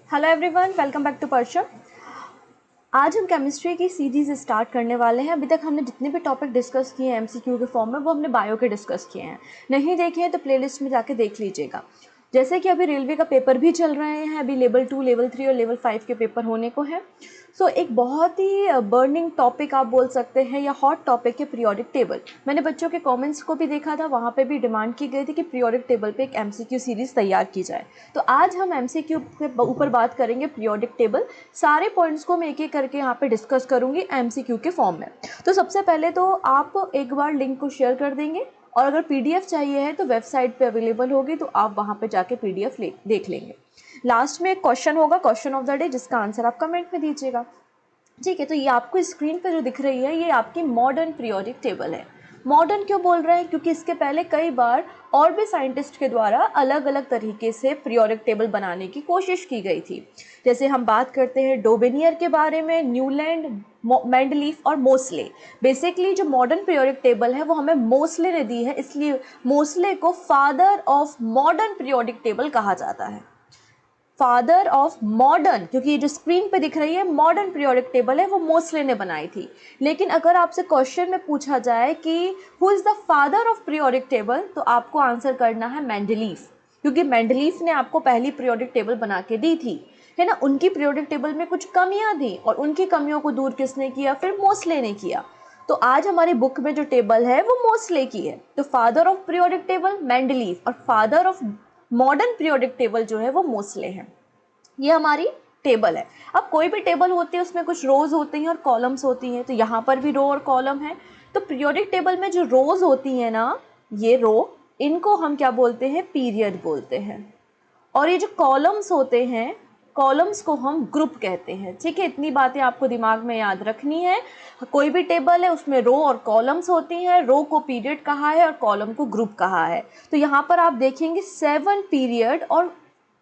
Hello everyone, welcome back to Parcham. आज हम chemistry की सीरीज़ स्टार्ट करने वाले हैं। अभी तक हमने जितने भी टॉपिक डिस्कस किए हैं एमसीक्यू के फॉर्म में, वो हमने बायो के डिस्कस किए हैं। नहीं देखे हैं तो प्लेलिस्ट में जाके देख लीजिएगा। जैसे कि अभी रेलवे का पेपर भी चल रहे हैं, अभी लेवल 2, लेवल 3 और लेवल 5 के पेपर होने को हैं। सो एक बहुत ही बर्निंग टॉपिक आप बोल सकते हैं या हॉट टॉपिक है पीरियोडिक टेबल। मैंने बच्चों के कमेंट्स को भी देखा था, वहाँ पे भी डिमांड की गई थी कि पीरियोडिक टेबल पे एक एमसीक्यू सीरीज़ तैयार की जाए। तो आज हम एमसीक्यू के ऊपर बात करेंगे पीरियोडिक टेबल। सारे पॉइंट्स को मैं एक एक करके यहाँ पे डिस्कस करूँगी एमसीक्यू के फॉर्म में। तो सबसे पहले तो आप एक बार लिंक को शेयर कर देंगे, और अगर पीडीएफ चाहिए है तो वेबसाइट पे अवेलेबल होगी, तो आप वहाँ पे जाके पीडीएफ देख लेंगे। लास्ट में एक क्वेश्चन होगा, क्वेश्चन ऑफ द डे, जिसका आंसर आप कमेंट में दीजिएगा। ठीक है, तो ये आपको स्क्रीन पे जो दिख रही है ये आपकी मॉडर्न पीरियोडिक टेबल है। मॉडर्न क्यों बोल रहे हैं? क्योंकि इसके पहले कई बार और भी साइंटिस्ट के द्वारा अलग अलग तरीके से पीरियोडिक टेबल बनाने की कोशिश की गई थी। जैसे हम बात करते हैं डोबेनियर के बारे में, न्यूलैंड, मेंडलीफ और मोसले। बेसिकली जो मॉडर्न पीरियोडिक टेबल है वो हमें मोसले ने दी है, इसलिए मोसले को father of modern periodic table कहा जाता है। फादर ऑफ मॉडर्न, क्योंकि ये जो स्क्रीन पे दिख रही है मॉडर्न पीरियोडिक टेबल है, वो मोसले ने बनाई थी। लेकिन अगर आपसे क्वेश्चन में पूछा जाए कि who is the father of periodic table, तो आपको आंसर करना है मेंडलीफ, क्योंकि मेंडलीफ ने आपको पहली पीरियोडिक टेबल बना के दी थी, है ना। उनकी पीरियोडिक टेबल में कुछ कमियां थी और उनकी कमियों को दूर किसने किया? फिर मोसले ने किया। तो आज हमारी बुक में जो टेबल है वो मोसले की है। तो father of periodic table Mendeleev और father of modern periodic table जो है वो मोसले हैं। ये हमारी टेबल है। अब कोई भी टेबल होती है उसमें कुछ रोज होती हैं और कॉलम्स होती हैं, तो यहाँ पर भी रो और कॉलम है। तो पीरियोडिक टेबल में जो रोज होती हैं ना, ये रो, इनको हम क्या बोलते हैं? पीरियड बोलते हैं। और ये जो कॉलम्स होते हैं, कॉलम्स को हम ग्रुप कहते हैं। ठीक है, इतनी बातें आपको दिमाग में याद रखनी है। कोई भी टेबल है उसमें रो और कॉलम्स होती हैं। रो को पीरियड कहा है और कॉलम को ग्रुप कहा है। तो यहाँ पर आप देखेंगे 7 पीरियड और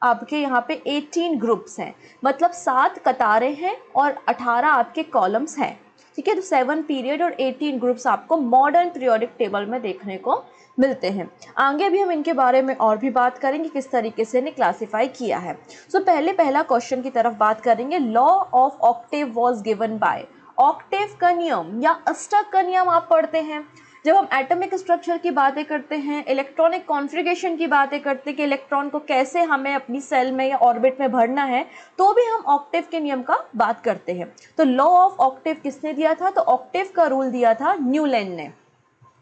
आपके यहाँ पे 18 ग्रुप्स हैं, मतलब 7 कतारें हैं और 18 आपके कॉलम्स हैं। ठीक है, तो 7 पीरियड और 18 ग्रुप्स आपको मॉडर्न पीरियोडिक टेबल में देखने को मिलते हैं। आगे भी हम इनके बारे में और भी बात करेंगे किस तरीके से इन्हें क्लासिफाई किया है। सो पहला क्वेश्चन की तरफ बात करेंगे। Law of Octave was given by. Octave का नियम या अष्टक का नियम आप पढ़ते हैं। जब हम एटॉमिक स्ट्रक्चर की बातें करते हैं, इलेक्ट्रॉनिक कॉन्फ़िगरेशन की बातें करते हैं कि इलेक्ट्रॉन को कैसे हमें अपनी सेल में या ऑर्बिट में भरना है, तो भी हम ऑक्टेव के नियम का बात करते हैं। तो लॉ ऑफ ऑक्टेव किसने दिया था? तो ऑक्टेव का रूल दिया था न्यूलैंड ने।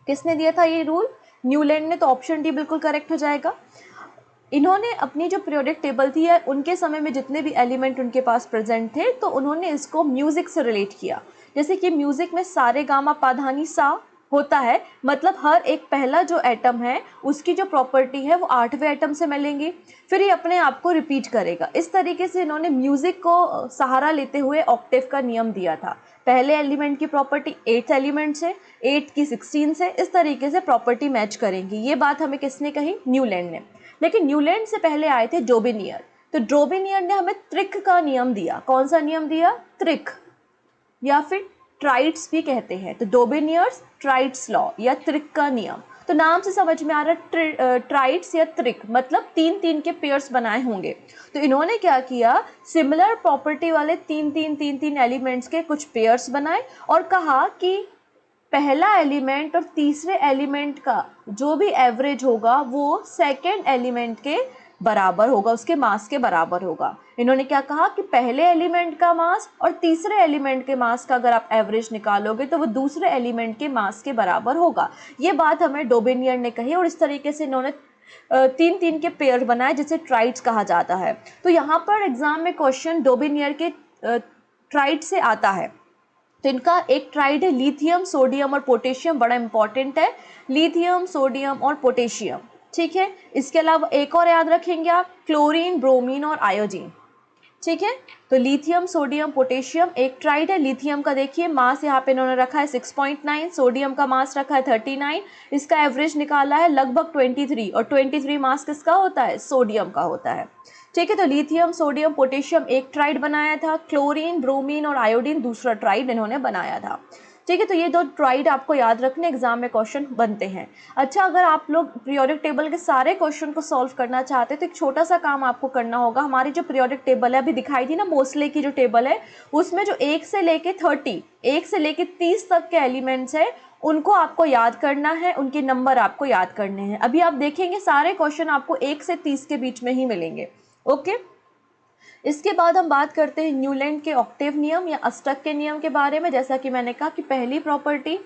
किसने दिया था ये रूल? न्यूलैंड ने। तो ऑप्शन डी बिल्कुल करेक्ट हो जाएगा। इन्होंने अपनी जो पीरियोडिक टेबल थी या उनके समय में जितने भी एलिमेंट उनके पास प्रेजेंट थे, तो उन्होंने इसको म्यूजिक से रिलेट किया। जैसे कि म्यूजिक में सारे गामा पाधानी सा होता है, मतलब हर एक पहला जो एटम है उसकी जो प्रॉपर्टी है वो 8वें एटम से मिलेंगी, फिर ये अपने आप को रिपीट करेगा। इस तरीके से इन्होंने म्यूजिक को सहारा लेते हुए ऑक्टेव का नियम दिया था। पहले एलिमेंट की प्रॉपर्टी 8th एलिमेंट से, 8 की 16 से, इस तरीके से प्रॉपर्टी मैच करेंगी। ये बात हमें किसने कही? न्यूलैंड ने। लेकिन न्यूलैंड से पहले आए थे डोबेनियर। तो डोबेनियर ने हमें त्रिक का नियम दिया। कौन सा नियम दिया? त्रिक, या फिर ट्राइड्स भी कहते हैं। तो डोबेनियर्स ट्राइड्स लॉ या त्रिक का नियम। तो नाम से समझ में आ रहा है ट्राइड्स या त्रिक, मतलब 3-3 के पेयर्स बनाए होंगे। तो इन्होंने क्या किया? सिमिलर प्रॉपर्टी वाले 3-3 एलिमेंट्स के कुछ पेयर्स बनाए और कहा कि पहला एलिमेंट और तीसरे एलिमेंट का जो भी एवरेज होगा वो सेकेंड एलिमेंट के बराबर होगा, उसके मास के बराबर होगा। इन्होंने क्या कहा कि पहले एलिमेंट का मास और तीसरे एलिमेंट के मास का अगर आप एवरेज निकालोगे तो वो दूसरे एलिमेंट के मास के बराबर होगा। ये बात हमें डोबेनियर ने कही और इस तरीके से इन्होंने 3-3 के पेयर बनाए जिसे ट्राइड्स कहा जाता है। तो यहाँ पर एग्जाम में क्वेश्चन डोबेनियर के ट्राइड से आता है। तो इनका एक ट्राइड है लिथियम, सोडियम और पोटेशियम, बड़ा इंपॉर्टेंट है। लिथियम, सोडियम और पोटेशियम। ठीक है, इसके अलावा एक और याद रखेंगे आप, क्लोरीन, ब्रोमीन और आयोडीन। ठीक है, तो लिथियम, सोडियम, पोटेशियम एक ट्राइड है। लिथियम का देखिए मास यहाँ पे इन्होंने रखा है 6.9, सोडियम का मास रखा है 39, इसका एवरेज निकाला है लगभग 23, और 23 मास किसका होता है? सोडियम का होता है। ठीक है, तो लिथियम, सोडियम, पोटेशियम एक ट्राइड बनाया था। क्लोरीन, ब्रोमीन और आयोडीन दूसरा ट्राइड इन्होंने बनाया था। ठीक है, तो ये 2 ट्राइड आपको याद रखने, एग्जाम में क्वेश्चन बनते हैं। अच्छा, अगर आप लोग पीरियोडिक टेबल के सारे क्वेश्चन को सॉल्व करना चाहते हैं तो एक छोटा सा काम आपको करना होगा। हमारी जो पीरियोडिक टेबल है, अभी दिखाई थी ना मोस्ले की जो टेबल है, उसमें जो 1 से लेके 30 तक के एलिमेंट्स है उनको आपको याद करना है, उनके नंबर आपको याद करने हैं। अभी आप देखेंगे सारे क्वेश्चन आपको 1 से 30 के बीच में ही मिलेंगे। ओके, इसके बाद हम बात करते हैं न्यूलैंड के ऑक्टेव नियम या अष्टक के नियम के बारे में। जैसा कि मैंने कहा कि पहली प्रॉपर्टी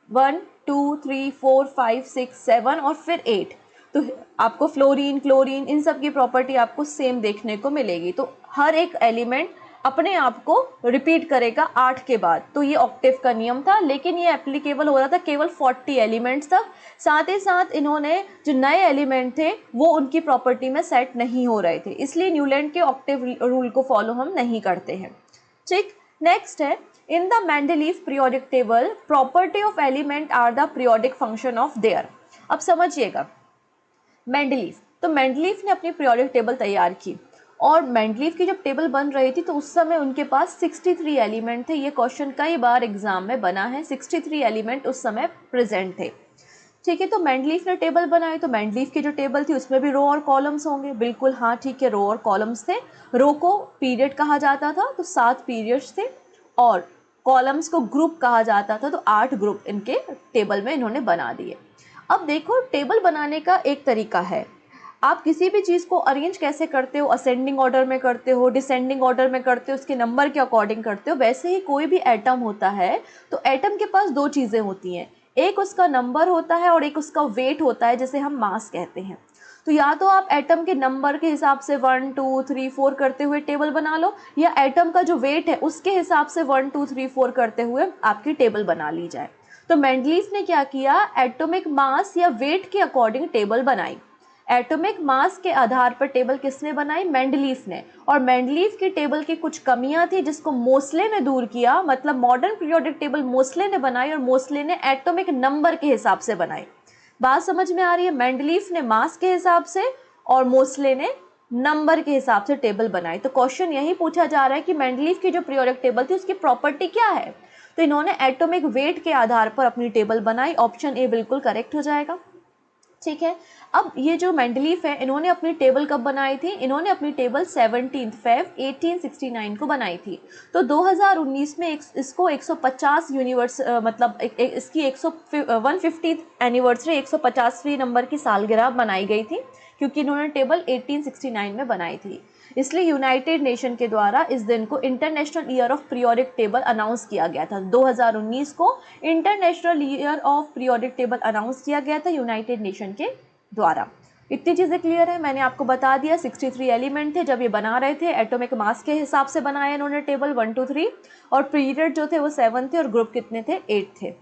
1 2 3 4 5 6 7 और फिर 8, तो आपको फ्लोरीन, क्लोरीन, इन सब की प्रॉपर्टी आपको सेम देखने को मिलेगी। तो हर एक एलिमेंट अपने आप को रिपीट करेगा 8 के बाद। तो ये ऑक्टेव का नियम था, लेकिन ये एप्लीकेबल हो रहा था केवल 40 एलिमेंट्स तक। साथ ही साथ इन्होंने जो नए एलिमेंट थे वो उनकी प्रॉपर्टी में सेट नहीं हो रहे थे, इसलिए न्यूलैंड के ऑक्टेव रूल को फॉलो हम नहीं करते हैं। ठीक, नेक्स्ट है in the Mendeleev periodic table property of element are the periodic function of their. अब समझिएगा, मेंडलीफ, तो मेंडलीफ ने अपनी पीरियोडिक टेबल तैयार की और मेंडलीफ की जब टेबल बन रही थी तो उस समय उनके पास 63 एलिमेंट थे। ये क्वेश्चन कई बार एग्जाम में बना है, 63 एलिमेंट उस समय प्रेजेंट थे। ठीक है, तो मेंडलीफ ने टेबल बनाई, तो मेंडलीफ की जो टेबल थी उसमें भी रो और कॉलम्स होंगे। बिल्कुल हाँ, ठीक है, रो और कॉलम्स थे। रो को पीरियड कहा जाता था, तो 7 पीरियड्स थे, और कॉलम्स को ग्रुप कहा जाता था, तो 8 ग्रुप इनके टेबल में इन्होंने बना दिए। अब देखो, टेबल बनाने का एक तरीका है, आप किसी भी चीज़ को अरेंज कैसे करते हो, असेंडिंग ऑर्डर में करते हो, डिसेंडिंग ऑर्डर में करते हो, उसके नंबर के अकॉर्डिंग करते हो। वैसे ही कोई भी एटम होता है तो एटम के पास 2 चीज़ें होती हैं, एक उसका नंबर होता है और एक उसका वेट होता है, जिसे हम मास कहते हैं। तो या तो आप एटम के नंबर के हिसाब से 1 2 3 4 करते हुए टेबल बना लो, या एटम का जो वेट है उसके हिसाब से 1 2 3 4 करते हुए आपकी टेबल बना ली जाए। तो मेंडलीफ ने क्या किया, एटॉमिक मास या वेट के अकॉर्डिंग टेबल बनाई। एटॉमिक मास के आधार पर टेबल किसने बनाई, मेंडलीफ ने। और मेंडलीफ की टेबल की कुछ कमियां थी जिसको मोस्ले ने दूर किया, मतलब मॉडर्न पीरियोडिक टेबल मोस्ले ने बनाई और मोस्ले ने एटॉमिक नंबर के हिसाब से बनाई। बात समझ में आ रही है, मेंडलीफ ने मास के हिसाब से और मोस्ले ने नंबर के हिसाब से टेबल बनाई। तो क्वेश्चन यही पूछा जा रहा है कि मेंडलीफ की जो पीरियोडिक टेबल थी उसकी प्रॉपर्टी क्या है। तो इन्होंने एटॉमिक वेट के आधार पर अपनी टेबल बनाई, ऑप्शन ए बिल्कुल करेक्ट हो जाएगा। ठीक है, अब ये जो मेंडलीफ है इन्होंने अपनी टेबल कब बनाई थी, इन्होंने अपनी टेबल 17 फेब 1869 को बनाई थी। तो 2019 में इसको 150 यूनिवर्स मतलब इसकी 150 एनिवर्सरी 150वीं नंबर की सालगिरह बनाई गई थी, क्योंकि इन्होंने टेबल 1869 में बनाई थी। इसलिए यूनाइटेड नेशन के द्वारा इस दिन को international year of periodic table announce किया गया था। 2019 को international year of periodic table announce किया गया था यूनाइटेड नेशन के द्वारा। इतनी चीज़ें क्लियर है, मैंने आपको बता दिया। 63 एलिमेंट थे जब ये बना रहे थे, एटॉमिक मास के हिसाब से बनाया इन्होंने टेबल 1 2 3, और पीरियड जो थे वो 7 थे और ग्रुप कितने थे, 8 थे।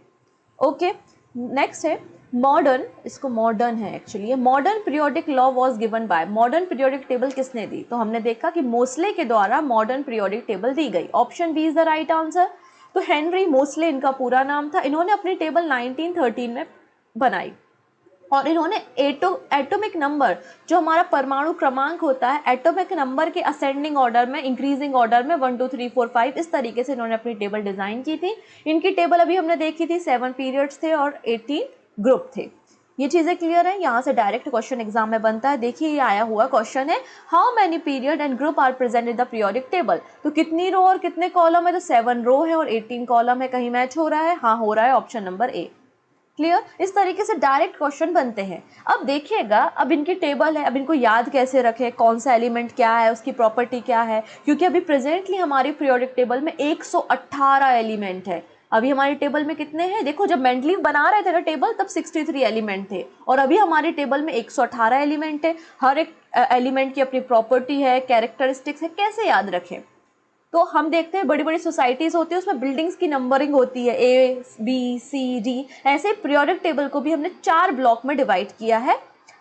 ओके, नेक्स्ट है मॉडर्न, इसको मॉडर्न है actually, modern periodic law was given by, modern periodic table किसने दी, तो हमने देखा कि मोस्ले के द्वारा मॉडर्न पीरियोडिक टेबल दी गई। Option B is the right answer. तो हेनरी मोस्ले इनका पूरा नाम था। इन्होंने अपनी टेबल 1913 में बनाई और इन्होंने एटॉमिक नंबर, जो हमारा परमाणु क्रमांक होता है, एटॉमिक नंबर के असेंडिंग ऑर्डर में, इंक्रीजिंग ऑर्डर में 1 2 3 4 5 इस तरीके से इन्होंने अपनी टेबल डिजाइन की थी। इनकी टेबल अभी हमने देखी थी, 7 पीरियड्स थे और 18 ग्रुप थे। ये चीज़ें क्लियर है, यहाँ से डायरेक्ट क्वेश्चन एग्जाम में बनता है। देखिए ये आया हुआ क्वेश्चन है, how many period and group are present in the periodic table. तो कितनी रो और कितने कॉलम है, तो 7 रो है और 18 कॉलम है। कहीं मैच हो रहा है, हाँ हो रहा है, ऑप्शन नंबर ए। क्लियर, इस तरीके से डायरेक्ट क्वेश्चन बनते हैं। अब देखिएगा, अब इनकी टेबल है, अब इनको याद कैसे रखें, कौन सा एलिमेंट क्या है, उसकी प्रॉपर्टी क्या है, क्योंकि अभी प्रेजेंटली हमारी पीरियोडिक टेबल में 118 एलिमेंट है। अभी हमारी टेबल में कितने हैं, देखो जब मेंडलीफ बना रहे थे ना टेबल तब 63 एलिमेंट थे और अभी हमारी टेबल में 118 एलिमेंट है। हर एक एलिमेंट की अपनी प्रॉपर्टी है, कैरेक्टरिस्टिक्स है, कैसे याद रखें। तो हम देखते हैं बड़ी बड़ी सोसाइटीज़ होती है, उसमें बिल्डिंग्स की नंबरिंग होती है, ए बी सी डी। ऐसे पीरियोडिक टेबल को भी हमने 4 ब्लॉक में डिवाइड किया है,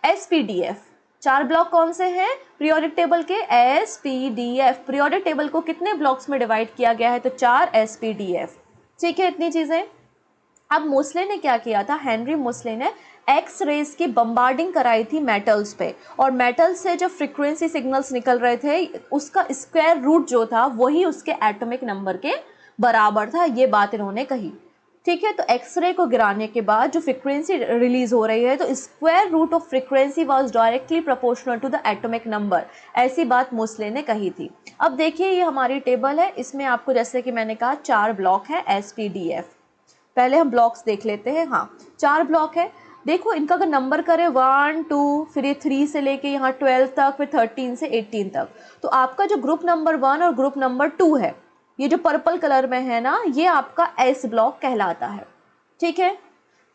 SPDF। 4 ब्लॉक कौन से हैं पीरियोडिक टेबल के, SPDF। पीरियोडिक टेबल को कितने ब्लॉक्स में डिवाइड किया गया है, तो 4 SPDF। ठीक है, इतनी चीज़ें। अब मोस्ले ने क्या किया था, हेनरी मोस्ले ने एक्स रेज की बम्बार्डिंग कराई थी मेटल्स पे, और मेटल से जब फ्रीक्वेंसी सिग्नल्स निकल रहे थे उसका स्क्वायर रूट जो था वही उसके एटॉमिक नंबर के बराबर था। ये बात इन्होंने कही। ठीक है। तो एक्सरे को गिराने के बाद जो फ्रीक्वेंसी रिलीज हो रही है, तो square root of frequency was directly proportional to the atomic number, ऐसी बात मोसले ने कही थी। अब देखिए ये हमारी टेबल है, इसमें आपको जैसे कि मैंने कहा 4 ब्लॉक है SPDF। पहले हम ब्लॉक्स देख लेते हैं। हाँ, 4 ब्लॉक है। देखो इनका अगर नंबर करें 1 2, फिर ये 3 से लेके यहाँ 12 तक, फिर 13 से 18 तक, तो आपका जो ग्रुप नंबर 1 और ग्रुप नंबर 2 है, ये जो पर्पल कलर में है ना, ये आपका S ब्लॉक कहलाता है। ठीक है।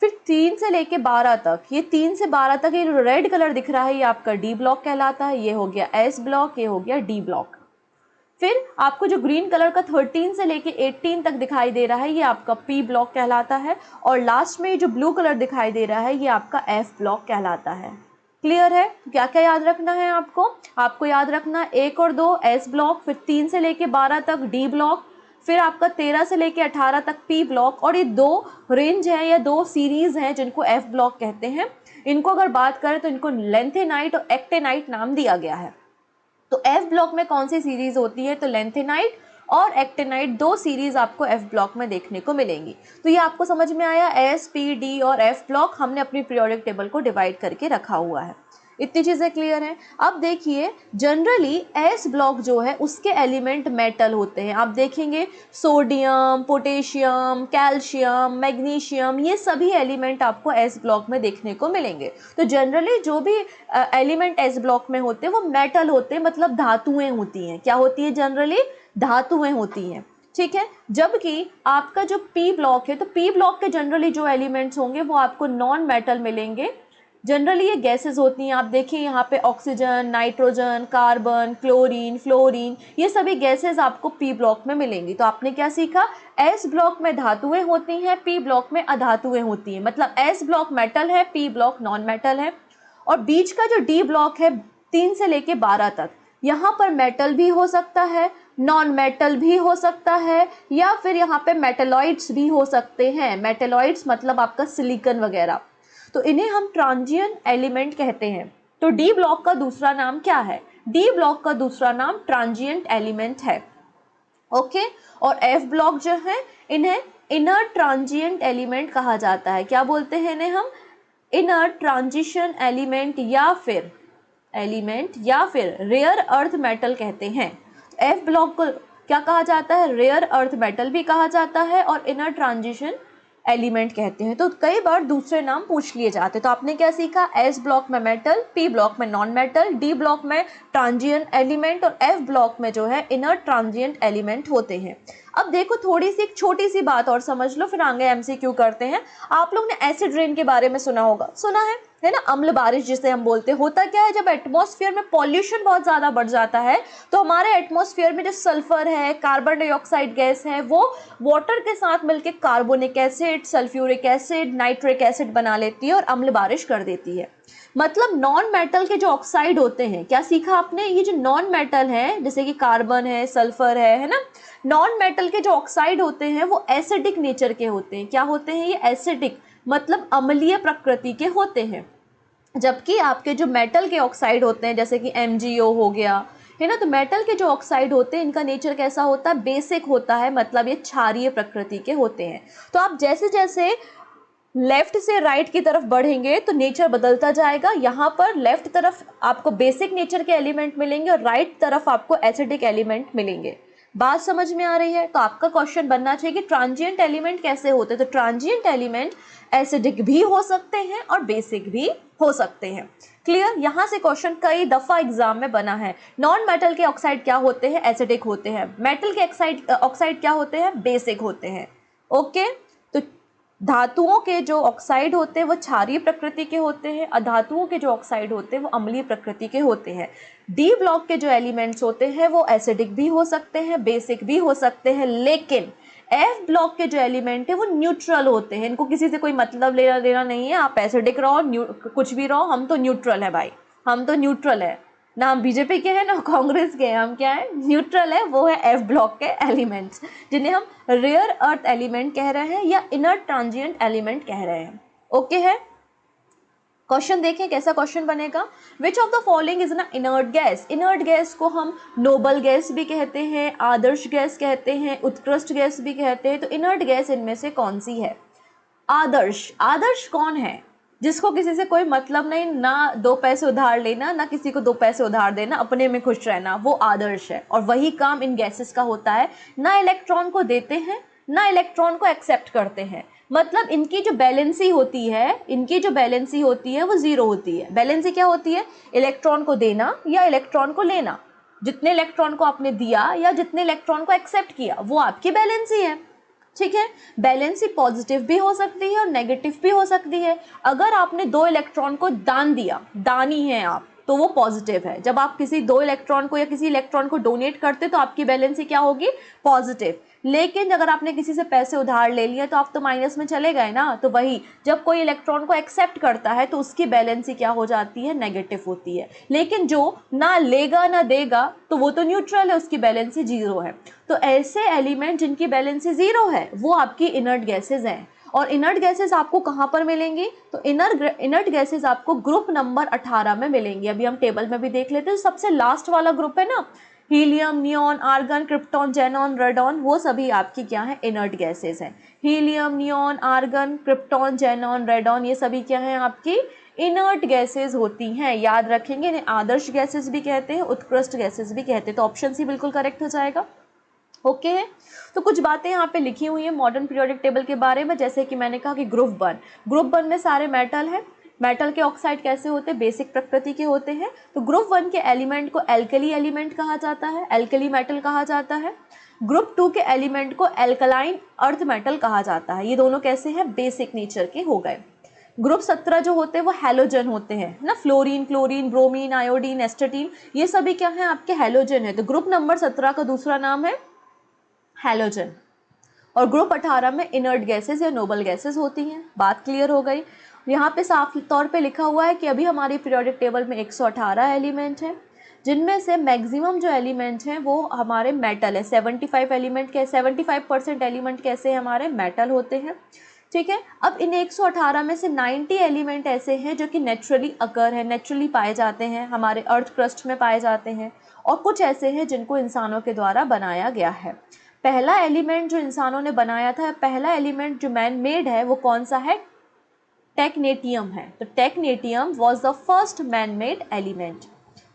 फिर 3 से लेके 12 तक, ये 3 से 12 तक ये जो रेड कलर दिख रहा है, ये आपका D ब्लॉक कहलाता है। ये हो गया S ब्लॉक, ये हो गया D ब्लॉक। फिर आपको जो ग्रीन कलर का 13 से लेके 18 तक दिखाई दे रहा है, ये आपका P ब्लॉक कहलाता है। और लास्ट में जो ब्लू कलर दिखाई दे रहा है, ये आपका F ब्लॉक कहलाता है। क्लियर है? क्या क्या याद रखना है आपको? आपको याद रखना 1 और 2 S ब्लॉक, फिर 3 से लेके 12 तक D ब्लॉक, फिर आपका 13 से लेके 18 तक P ब्लॉक, और ये 2 रेंज है या 2 सीरीज हैं जिनको F ब्लॉक कहते हैं। इनको अगर बात करें तो इनको लेंथेनाइट और एक्टेनाइट नाम दिया गया है। तो F ब्लॉक में कौन सी सीरीज होती है? तो लेंथेनाइट और एक्टेनाइट, 2 सीरीज आपको F ब्लॉक में देखने को मिलेंगी। तो ये आपको समझ में आया, S, P, D और F ब्लॉक हमने अपनी पीरियोडिक टेबल को डिवाइड करके रखा हुआ है। इतनी चीज़ें क्लियर हैं। अब देखिए जनरली S ब्लॉक जो है उसके एलिमेंट मेटल होते हैं। आप देखेंगे सोडियम, पोटेशियम, कैल्शियम, मैग्नीशियम, ये सभी एलिमेंट आपको S ब्लॉक में देखने को मिलेंगे। तो जनरली जो भी एलिमेंट S ब्लॉक में होते हैं वो मेटल होते हैं, मतलब धातुएं होती हैं। क्या होती है? जनरली धातुएं होती हैं। ठीक है। जबकि आपका जो P ब्लॉक है, तो P ब्लॉक के जनरली जो एलिमेंट्स होंगे वो आपको नॉन मेटल मिलेंगे। जनरली ये गैसेस होती हैं। आप देखिए यहाँ पे oxygen, nitrogen, carbon, chlorine, fluorine, ये सभी गैसेस आपको P ब्लॉक में मिलेंगी। तो आपने क्या सीखा? S ब्लॉक में धातुएं होती हैं, P ब्लॉक में अधातुएं होती हैं। मतलब S ब्लॉक मेटल है, P ब्लॉक नॉन मेटल है। और बीच का जो D ब्लॉक है 3 से लेके 12 तक, यहाँ पर मेटल भी हो सकता है, नॉन मेटल भी हो सकता है, या फिर यहाँ पे मेटेलॉइड्स भी हो सकते हैं। मेटेलॉइड्स मतलब आपका सिलिकॉन वगैरह, तो इन्हें हम ट्रांजिएंट एलिमेंट कहते हैं। तो डी ब्लॉक का दूसरा नाम क्या है? डी ब्लॉक का दूसरा नाम ट्रांजिएंट एलिमेंट है। ओके। और एफ ब्लॉक जो है इन्हें इनर ट्रांजिएंट एलिमेंट कहा जाता है। क्या बोलते हैं इन्हें हम? इनर ट्रांजिशन एलिमेंट या फिर रेयर अर्थ मेटल कहते हैं। एफ ब्लॉक को क्या कहा जाता है? रेयर अर्थ मेटल भी कहा जाता है और इनर ट्रांजिशन एलिमेंट कहते हैं। तो कई बार दूसरे नाम पूछ लिए जाते हैं। तो आपने क्या सीखा? एस ब्लॉक में मेटल, पी ब्लॉक में नॉन मेटल, डी ब्लॉक में ट्रांजिएंट एलिमेंट और एफ ब्लॉक में जो है इनर ट्रांजिएंट एलिमेंट होते हैं। अब देखो थोड़ी सी एक छोटी सी बात और समझ लो, फिर आगे एमसीक्यू करते हैं। आप लोग ने एसिड रेन के बारे में सुना होगा, सुना है ना? अम्ल बारिश जिसे हम बोलते हैं। होता क्या है, जब एटमॉस्फेयर में पॉल्यूशन बहुत ज़्यादा बढ़ जाता है तो हमारे एटमॉस्फेयर में जो सल्फर है, कार्बन डाइऑक्साइड गैस है, वो वाटर के साथ मिलकर carbonic acid, sulphuric acid, nitric acid बना लेती है और अम्ल बारिश कर देती है। मतलब नॉन मेटल के जो ऑक्साइड होते हैं, क्या सीखा आपने? ये जो नॉन मेटल है जैसे कि कार्बन है, सल्फर है ना, नॉन मेटल के जो ऑक्साइड होते हैं वो एसिडिक नेचर के होते हैं। क्या होते हैं ये? एसिडिक, मतलब अम्लीय प्रकृति के होते हैं। जबकि आपके जो मेटल के ऑक्साइड होते हैं जैसे कि MgO हो गया, है ना, तो मेटल के जो ऑक्साइड होते हैं इनका नेचर कैसा होता है? बेसिक होता है, मतलब ये क्षारीय प्रकृति के होते हैं। तो आप जैसे जैसे लेफ्ट से राइट की तरफ बढ़ेंगे तो नेचर बदलता जाएगा। यहाँ पर लेफ्ट तरफ आपको बेसिक नेचर के एलिमेंट मिलेंगे और राइट तरफ आपको एसिडिक एलिमेंट मिलेंगे। बात समझ में आ रही है? तो आपका क्वेश्चन बनना चाहिए कि ट्रांजिएंट एलिमेंट कैसे होते हैं। तो ट्रांजिएंट एलिमेंट एसिडिक भी हो सकते हैं और बेसिक भी हो सकते हैं। क्लियर? यहाँ से क्वेश्चन कई दफ़ा एग्जाम में बना है। नॉन मेटल के ऑक्साइड क्या होते हैं? एसिडिक होते हैं। मेटल के ऑक्साइड क्या होते हैं? बेसिक होते हैं। ओके। तो धातुओं के जो ऑक्साइड होते हैं वो क्षारीय प्रकृति के होते हैं, अधातुओं के जो ऑक्साइड होते हैं वो अम्लीय प्रकृति के होते हैं। डी ब्लॉक के जो एलिमेंट्स होते हैं वो एसिडिक भी हो सकते हैं, बेसिक भी हो सकते हैं, लेकिन एफ ब्लॉक के जो एलिमेंट है वो न्यूट्रल होते हैं। इनको किसी से कोई मतलब लेना देना नहीं है। आप एसिडिक रहो, कुछ भी रहो, हम तो न्यूट्रल है भाई, हम तो न्यूट्रल है ना। हम बीजेपी के हैं ना कांग्रेस के हैं, हम क्या है? न्यूट्रल है। वो है एफ ब्लॉक के एलिमेंट्स जिन्हें हम रेयर अर्थ एलिमेंट कह रहे हैं या इनर ट्रांजिएंट एलिमेंट कह रहे हैं। ओके है? क्वेश्चन देखें कैसा क्वेश्चन बनेगा। विच ऑफ द फॉलोइंग इज ना इनर्ट गैस। इनर्ट गैस को हम नोबल गैस भी कहते हैं, आदर्श गैस कहते हैं, उत्कृष्ट गैस भी कहते हैं। तो इनर्ट गैस इनमें से कौन सी है? आदर्श। आदर्श कौन है? जिसको किसी से कोई मतलब नहीं, ना 2 पैसे उधार लेना, ना किसी को 2 पैसे उधार देना, अपने में खुश रहना, वो आदर्श है। और वही काम इन गैसेस का होता है, ना इलेक्ट्रॉन को देते हैं ना इलेक्ट्रॉन को एक्सेप्ट करते हैं। मतलब इनकी जो बैलेंसी होती है वो जीरो होती है। बैलेंसी क्या होती है? इलेक्ट्रॉन को देना या इलेक्ट्रॉन को लेना। जितने इलेक्ट्रॉन को आपने दिया या जितने इलेक्ट्रॉन को एक्सेप्ट किया वो आपकी बैलेंसी है। ठीक है, बैलेंसी पॉजिटिव भी हो सकती है और नेगेटिव भी हो सकती है। अगर आपने 2 इलेक्ट्रॉन को दान दिया, दानी है आप, तो वो पॉजिटिव है। जब आप किसी 2 इलेक्ट्रॉन को या किसी इलेक्ट्रॉन को डोनेट करते तो आपकी बैलेंसी क्या होगी? पॉजिटिव। लेकिन अगर आपने किसी से पैसे उधार ले लिए तो आप तो माइनस में चले गए ना। तो वही, जब कोई इलेक्ट्रॉन को एक्सेप्ट करता है तो उसकी बैलेंसी क्या हो जाती है? नेगेटिव होती है। लेकिन जो ना लेगा ना देगा तो वो तो न्यूट्रल है, उसकी बैलेंसी जीरो है। तो ऐसे एलिमेंट जिनकी बैलेंसी जीरो है वो आपकी इनर्ट गैसेज हैं। और इनर्ट गैसेस आपको कहाँ पर मिलेंगी? तो इनर्ट गैसेस आपको ग्रुप नंबर 18 में मिलेंगी। अभी हम टेबल में भी देख लेते हैं। सबसे लास्ट वाला ग्रुप है ना, helium, neon, argon, krypton, xenon, radon, वो सभी आपकी क्या है? इनर्ट गैसेस हैं। Helium, neon, argon, krypton, xenon, radon, ये सभी क्या हैं? आपकी इनर्ट गैसेस होती हैं। याद रखेंगे, इन्हें आदर्श गैसेस भी कहते हैं, उत्कृष्ट गैसेस भी कहते हैं। तो ऑप्शन सी बिल्कुल करेक्ट हो जाएगा। ओके है। तो कुछ बातें यहाँ पे लिखी हुई हैं मॉडर्न पीरियोडिक टेबल के बारे में। जैसे कि मैंने कहा कि ग्रुप 1 में सारे मेटल हैं। मेटल के ऑक्साइड कैसे होते हैं? बेसिक प्रकृति के होते हैं। तो ग्रुप 1 के एलिमेंट को एल्कली एलिमेंट कहा जाता है, एल्कली मेटल कहा जाता है। ग्रुप 2 के एलिमेंट को एल्कलाइन अर्थ मेटल कहा जाता है। ये दोनों कैसे हैं? बेसिक नेचर के हो गए। ग्रुप 17 जो होते हैं वो हैलोजन होते हैं ना, फ्लोरीन, क्लोरीन, ब्रोमीन, आयोडीन, एस्टेटीन, ये सभी क्या है? आपके हैलोजन है। तो ग्रुप नंबर 17 का दूसरा नाम है हैलोजन। और ग्रुप 18 में इनर्ट गैसेस या नोबल गैसेस होती हैं। बात क्लियर हो गई। यहाँ पे साफ तौर पे लिखा हुआ है कि अभी हमारी पीरियोडिक टेबल में 118 एलिमेंट हैं, जिनमें से मैक्सिमम जो एलिमेंट हैं वो हमारे मेटल है। 75 एलिमेंट के 75% एलिमेंट कैसे हमारे? मेटल होते हैं। ठीक है। अब इन 118 में से 90 एलिमेंट ऐसे हैं जो कि नेचुरली अकर है, नेचुरली पाए जाते हैं, हमारे अर्थ क्रस्ट में पाए जाते हैं। और कुछ ऐसे हैं जिनको इंसानों के द्वारा बनाया गया है। पहला एलिमेंट जो इंसानों ने बनाया था, पहला एलिमेंट जो मैन मेड है, वो कौन सा है? टेक्नेटियम है। तो technetium was the first man made element.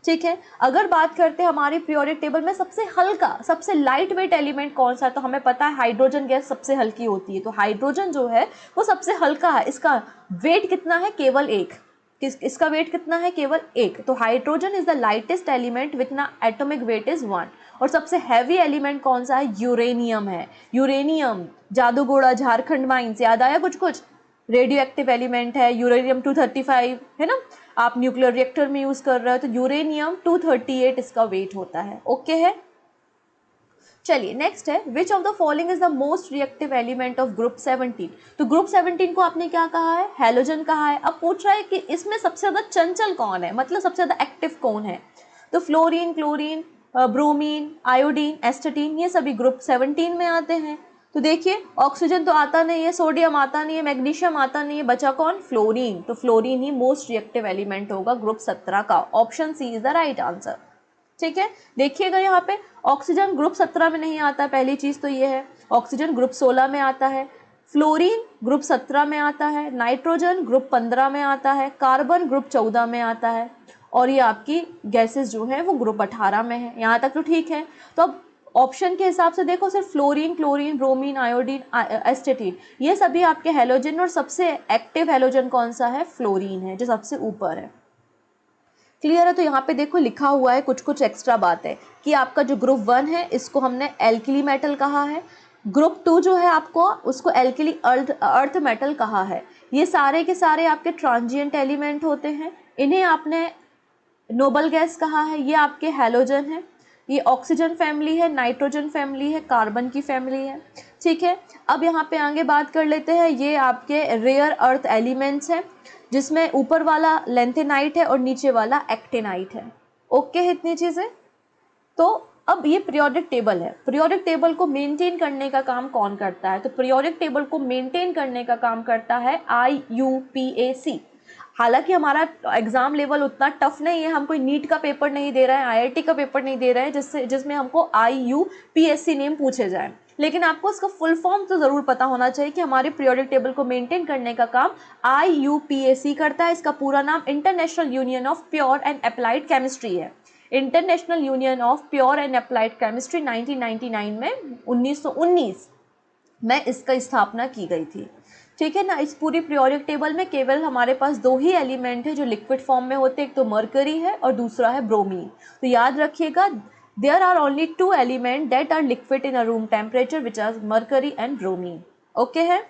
ठीक है। अगर बात करते हैं हमारी पीरियोडिक टेबल में सबसे हल्का, सबसे लाइट वेट एलिमेंट कौन सा है, तो हमें पता है हाइड्रोजन गैस सबसे हल्की होती है। तो हाइड्रोजन जो है वो सबसे हल्का है। इसका वेट कितना है? केवल 1। इसका वेट कितना है? केवल 1। तो hydrogen is the lightest element with ना एटॉमिक वेट इज 1। और सबसे हैवी एलिमेंट कौन सा है? यूरेनियम है। यूरेनियम जादूगोड़ा, झारखंड माइंस, याद आया कुछ? रेडियो एक्टिव एलिमेंट है यूरेनियम 235, है ना। आप न्यूक्लियर रिएक्टर में यूज कर रहे हो तो यूरेनियम 238 इसका वेट होता है। ओके है। चलिए नेक्स्ट है, which of the following is the most reactive element of group 17। तो ग्रुप 17 को आपने क्या कहा है? हैलोजन कहा है। अब पूछ रहा है कि इसमें सबसे ज्यादा चंचल कौन है, मतलब सबसे ज्यादा एक्टिव कौन है। तो फ्लोरीन, क्लोरीन, ब्रोमीन, आयोडीन, एस्टेटीन, ये सभी ग्रुप 17 में आते हैं। तो देखिए ऑक्सीजन तो आता नहीं है, सोडियम आता नहीं है, मैग्नीशियम आता नहीं है, बचा कौन? फ्लोरीन। तो फ्लोरीन ही मोस्ट रिएक्टिव एलिमेंट होगा ग्रुप 17 का। Option C is the right answer. ठीक है। देखिएगा यहाँ पे ऑक्सीजन ग्रुप 17 में नहीं आता, पहली चीज तो ये है। ऑक्सीजन ग्रुप 16 में आता है, फ्लोरीन ग्रुप 17 में आता है, नाइट्रोजन ग्रुप 15 में आता है, कार्बन ग्रुप 14 में आता है, और ये आपकी गैसेस जो है वो ग्रुप 18 में है। यहाँ तक तो ठीक है। तो अब ऑप्शन के हिसाब से देखो, सिर्फ फ्लोरीन, क्लोरीन, ब्रोमीन, आयोडीन, एस्टेटीन, ये सभी आपके हेलोजन, और सबसे एक्टिव हेलोजन कौन सा है? फ्लोरीन है, जो सबसे ऊपर है। क्लियर है। तो यहाँ पे देखो लिखा हुआ है कुछ एक्स्ट्रा बात है कि आपका जो ग्रुप 1 है इसको हमने एल्किली मेटल कहा है, ग्रुप 2 जो है आपको उसको एल्किली अर्थ मेटल कहा है। ये सारे के सारे आपके ट्रांजिएंट एलिमेंट होते हैं, इन्हें आपने नोबल गैस कहा है। ये आपके हैलोजन है, ये ऑक्सीजन फैमिली है, नाइट्रोजन फैमिली है, कार्बन की फैमिली है। ठीक है। अब यहाँ पे आगे बात कर लेते हैं, ये आपके रेयर अर्थ एलिमेंट्स हैं, जिसमें ऊपर वाला लेंथेनाइट है और नीचे वाला एक्टेनाइट है। ओके है इतनी चीज़ें। तो अब ये पीरियोडिक टेबल है, पीरियोडिक टेबल को मेंटेन करने का काम कौन करता है? तो पीरियोडिक टेबल को मेंटेन करने का काम करता है IUPAC, हालांकि हमारा एग्ज़ाम लेवल उतना टफ नहीं है, हम कोई नीट का पेपर नहीं दे रहे हैं, आईआईटी का पेपर नहीं दे रहे हैं जिसमें हमको IUPAC नेम पूछे जाए, लेकिन आपको इसका फुल फॉर्म तो ज़रूर पता होना चाहिए कि हमारे पीरियोडिक टेबल को मेंटेन करने का काम IUPAC करता है। इसका पूरा नाम international union of pure and applied chemistry है। International union of pure and applied chemistry 1999 में 1919 में इसका स्थापना की गई थी। ठीक है ना। इस पूरी पीरियोडिक टेबल में केवल हमारे पास 2 ही एलिमेंट है जो लिक्विड फॉर्म में होते हैं, एक तो मरकरी है और दूसरा है ब्रोमीन। तो याद रखिएगा, there are only 2 element that are liquid in a room temperature which are mercury and bromine. Okay है।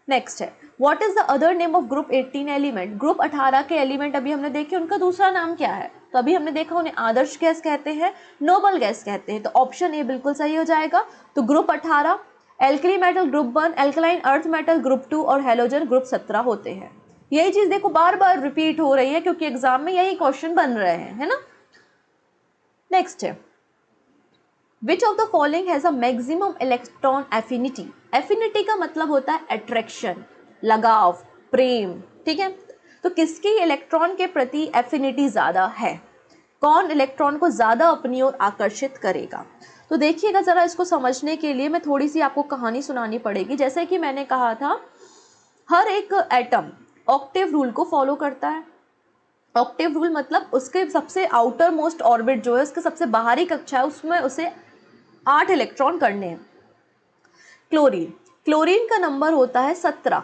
नेक्स्ट है, what is the other name of group 18 एलिमेंट। ग्रुप 18 के एलिमेंट अभी हमने देखे, उनका दूसरा नाम क्या है। तो अभी हमने देखा उन्हें आदर्श गैस कहते हैं, नोबल गैस कहते हैं। तो ऑप्शन ए बिल्कुल सही हो जाएगा। तो group 18 alkali metal group 1, alkaline earth metal group 2 और हेलोजन ग्रुप 17 होते हैं। यही चीज देखो बार बार रिपीट हो रही है क्योंकि एग्जाम में यही क्वेश्चन बन रहे हैं, है ना। नेक्स्ट है, which of the following has a maximum electron affinity. Affinity का मतलब होता है अट्रैक्शन, लगाव, प्रेम। ठीक है। तो किसकी इलेक्ट्रॉन के प्रति एफिनिटी ज्यादा है, कौन इलेक्ट्रॉन को ज्यादा अपनी ओर आकर्षित करेगा। तो देखिएगा ज़रा, इसको समझने के लिए मैं थोड़ी सी आपको कहानी सुनानी पड़ेगी। जैसे कि मैंने कहा था, हर एक एटम ऑक्टेव रूल को फॉलो करता है। ऑक्टेव रूल मतलब उसके सबसे आउटर मोस्ट ऑर्बिट जो है, उसके सबसे बाहरी कक्षा है, उसमें उसे 8 इलेक्ट्रॉन करने हैं। क्लोरीन का नंबर होता है 17।